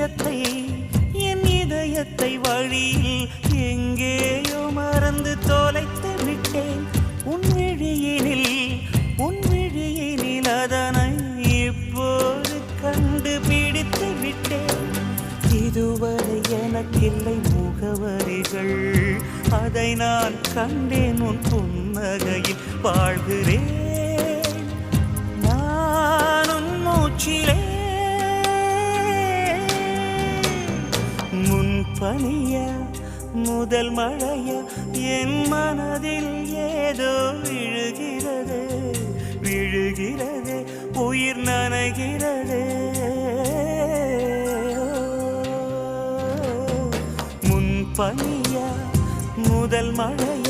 இதயத்தை என் இதயத்தை வழியில் எங்கேயோ மறந்து தொலைத்து விட்டேன். உன் விழியினில் அதனை இப்போது கண்டுபிடித்து விட்டேன். இதுவரை எனக்கில்லை முகவரிகள், அதை நான் கண்டேன் உன் புன்னகையில். வாழ்கிறேன் நான் உன் மூச்சிலே. முன்பனியா முதல் மழையா என் மனதில் ஏதோ விழுகிறது விழுகிறது, உயிர் நனைகிறது. முன்பனியா முதல் மழையா